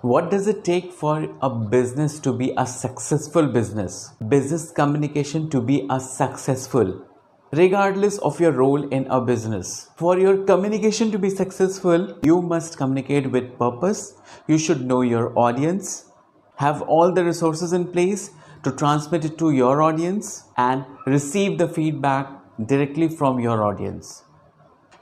What does it take for a business to be a successful business? Business communication to be a successful, regardless of your role in a business. For your communication to be successful, you must communicate with purpose. You should know your audience, have all the resources in place to transmit it to your audience and receive the feedback directly from your audience.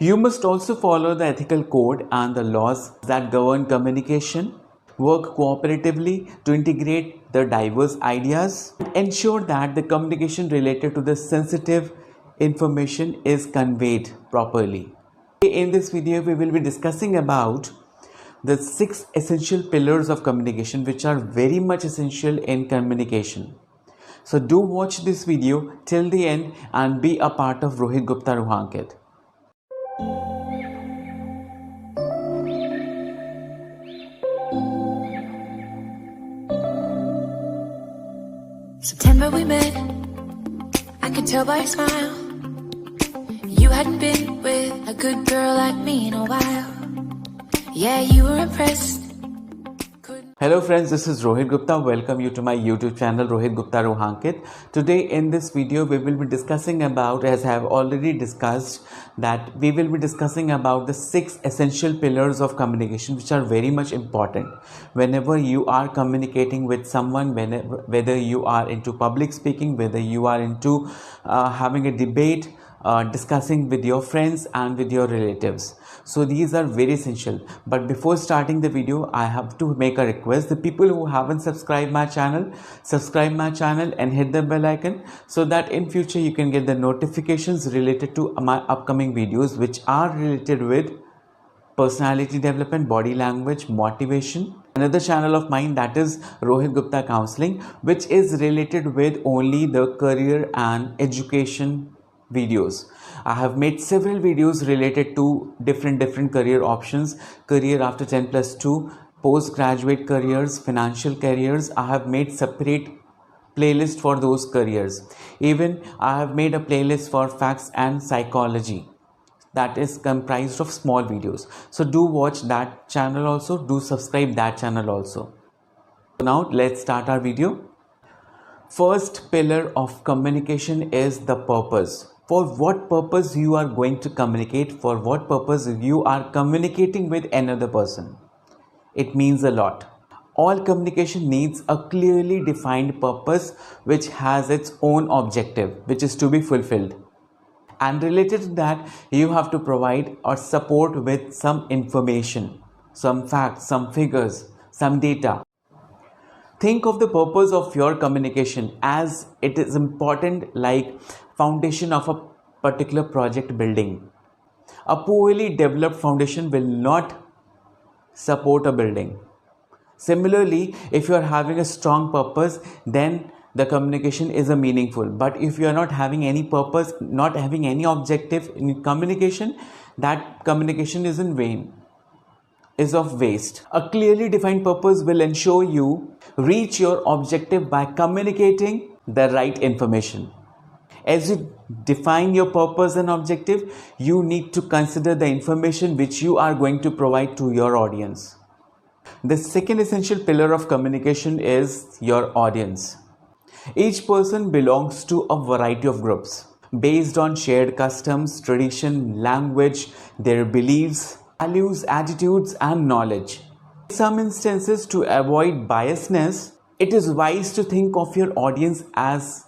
You must also follow the ethical code and the laws that govern communication, work cooperatively to integrate the diverse ideas, and ensure that the communication related to the sensitive information is conveyed properly. In this video, we will be discussing about the 6 essential pillars of communication which are very much essential in communication. So do watch this video till the end and be a part of ROHIT GUPTA ROOHANKIT. September we met, I could tell by your smile. You hadn't been with a good girl like me in a while. Yeah, you were impressed. Hello friends, this is Rohit Gupta. Welcome you to my YouTube channel ROHIT GUPTA ROOHANKIT. Today in this video we will be discussing about, as I have already discussed, that we will be discussing about the 6 essential pillars of communication which are very much important whenever you are communicating with someone, whether you are into public speaking, whether you are into having a debate, discussing with your friends and with your relatives. So these are very essential. But before starting the video, I have to make a request. The people who haven't subscribed my channel, subscribe my channel and hit the bell icon so that in future you can get the notifications related to my upcoming videos which are related with personality development, body language, motivation. Another channel of mine, that is Rohit Gupta Counseling, which is related with only the career and education videos. I have made several videos related to different career options, career after 10+2, postgraduate careers, financial careers. I have made separate playlist for those careers. Even I have made a playlist for facts and psychology that is comprised of small videos. So do watch that channel also, do subscribe that channel also. Now let's start our video. First pillar of communication is the purpose. For what purpose you are going to communicate, for what purpose you are communicating with another person. It means a lot. All communication needs a clearly defined purpose which has its own objective, which is to be fulfilled. And related to that, you have to provide or support with some information, some facts, some figures, some data. Think of the purpose of your communication as it is important like foundation of a particular project building. A poorly developed foundation will not support a building. Similarly, if you are having a strong purpose, then the communication is a meaningful. But if you are not having any purpose, not having any objective in communication, that communication is in vain, is of waste. A clearly defined purpose will ensure you reach your objective by communicating the right information. As you define your purpose and objective, you need to consider the information which you are going to provide to your audience. The second essential pillar of communication is your audience. Each person belongs to a variety of groups based on shared customs, tradition, language, their beliefs, values, attitudes, and knowledge. In some instances, to avoid biasness, it is wise to think of your audience as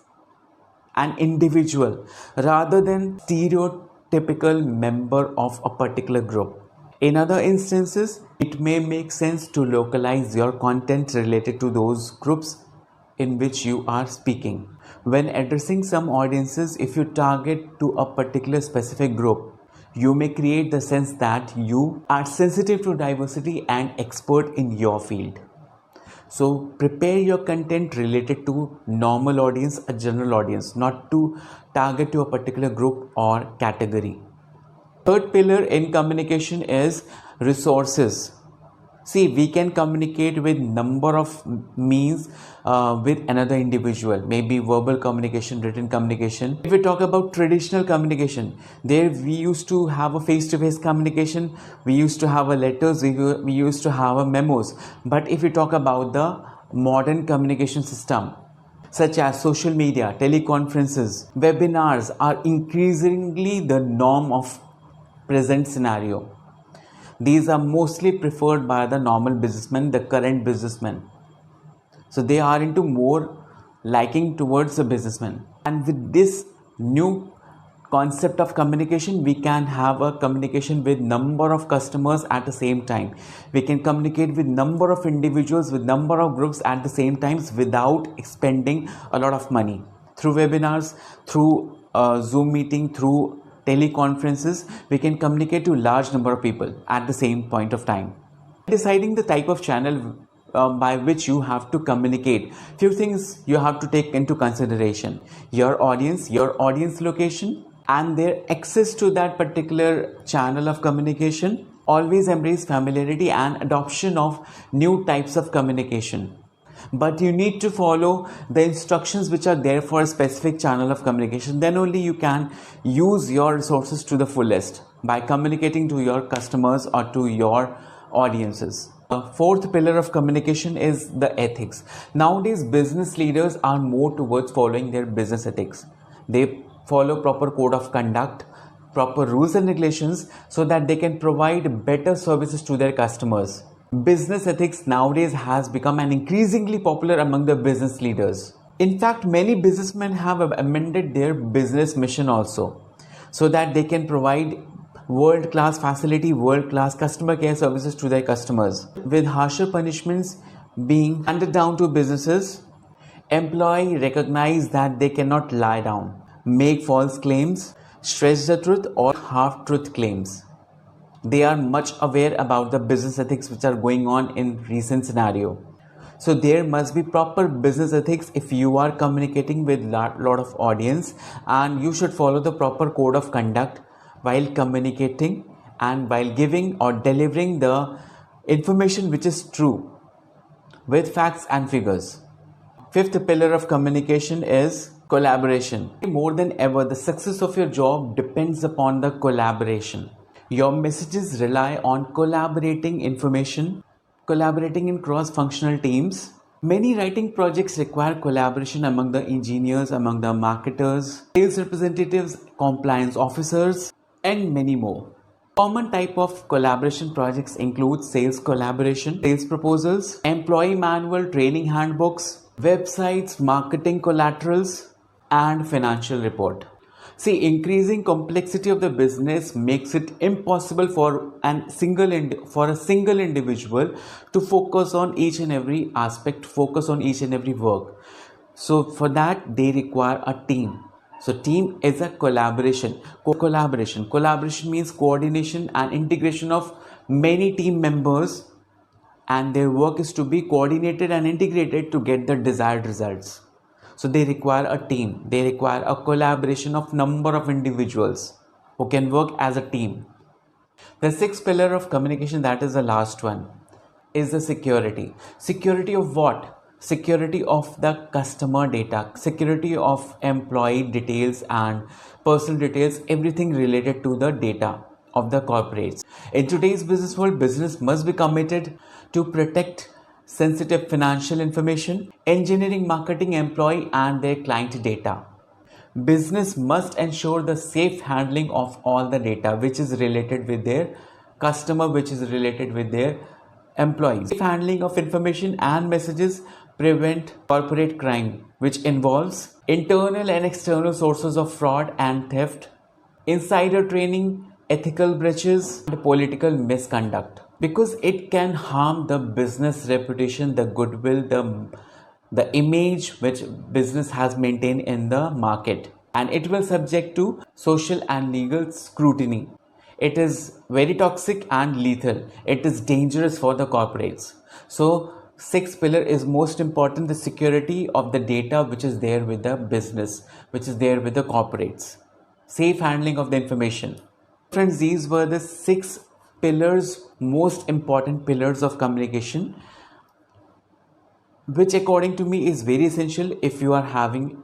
an individual rather than stereotypical member of a particular group. In other instances, it may make sense to localize your content related to those groups in which you are speaking. When addressing some audiences, if you target to a particular specific group, you may create the sense that you are sensitive to diversity and expert in your field. So prepare your content related to normal audience, a general audience, not to target to a particular group or category. Third pillar in communication is resources. See, we can communicate with number of means with another individual, maybe verbal communication, written communication. If we talk about traditional communication, there we used to have a face-to-face communication, we used to have a letters, we used to have a memos. But if we talk about the modern communication system, such as social media, teleconferences, webinars are increasingly the norm of present scenario. These are mostly preferred by the normal businessmen, the current businessmen. So they are into more liking towards the businessman. And with this new concept of communication, we can have a communication with number of customers at the same time. We can communicate with number of individuals, with number of groups at the same times without expending a lot of money. Through webinars, through Zoom meeting, through teleconferences, we can communicate to a large number of people at the same point of time. Deciding the type of channel by which you have to communicate, few things you have to take into consideration: your audience location, and their access to that particular channel of communication. Always embrace familiarity and adoption of new types of communication. But you need to follow the instructions which are there for a specific channel of communication. Then only you can use your resources to the fullest by communicating to your customers or to your audiences. The fourth pillar of communication is the ethics. Nowadays, business leaders are more towards following their business ethics. They follow proper code of conduct, proper rules and regulations, so that they can provide better services to their customers. Business ethics nowadays has become an increasingly popular among the business leaders. In fact, many businessmen have amended their business mission also, so that they can provide world-class facility, world-class customer care services to their customers. With harsher punishments being handed down to businesses, employees recognize that they cannot lie down, make false claims, stretch the truth, or half-truth claims. They are much aware about the business ethics which are going on in recent scenario. So there must be proper business ethics if you are communicating with lot of audience, and you should follow the proper code of conduct while communicating and while giving or delivering the information which is true with facts and figures. Fifth pillar of communication is collaboration. More than ever, the success of your job depends upon the collaboration. Your messages rely on collaborating information, collaborating in cross-functional teams. Many writing projects require collaboration among the engineers, among the marketers, sales representatives, compliance officers, and many more. Common type of collaboration projects include sales collaboration, sales proposals, employee manual, training handbooks, websites, marketing collaterals, and financial report. See, increasing complexity of the business makes it impossible for a single individual to focus on each and every aspect, focus on each and every work. So for that, they require a team. So team is a collaboration. Collaboration means coordination and integration of many team members, and their work is to be coordinated and integrated to get the desired results. So they require a team. They require a collaboration of number of individuals who can work as a team. The sixth pillar of communication, that is the last one, is the security. Security of what? Security of the customer data, security of employee details and personal details, everything related to the data of the corporates. In today's business world, business must be committed to protect sensitive financial information, engineering, marketing, employee and their client data. Business must ensure the safe handling of all the data which is related with their customer, which is related with their employees. Safe handling of information and messages prevent corporate crime, which involves internal and external sources of fraud and theft, insider training, ethical breaches, and political misconduct, because it can harm the business reputation, the goodwill, the image which business has maintained in the market, and it will subject to social and legal scrutiny. It is very toxic and lethal. It is dangerous for the corporates. So sixth pillar is most important, the security of the data which is there with the business, which is there with the corporates. Safe handling of the information. Friends, these were the 6 pillars, most important pillars of communication, which according to me is very essential if you are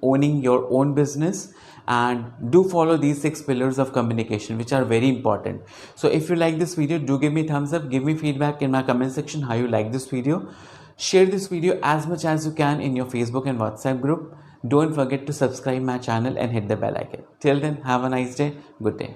owning your own business. And do follow these 6 pillars of communication, which are very important. So if you like this video, do give me thumbs up, give me feedback in my comment section how you like this video. Share this video as much as you can in your Facebook and WhatsApp group. Don't forget to subscribe my channel and hit the bell icon. Till then, have a nice day. Good day.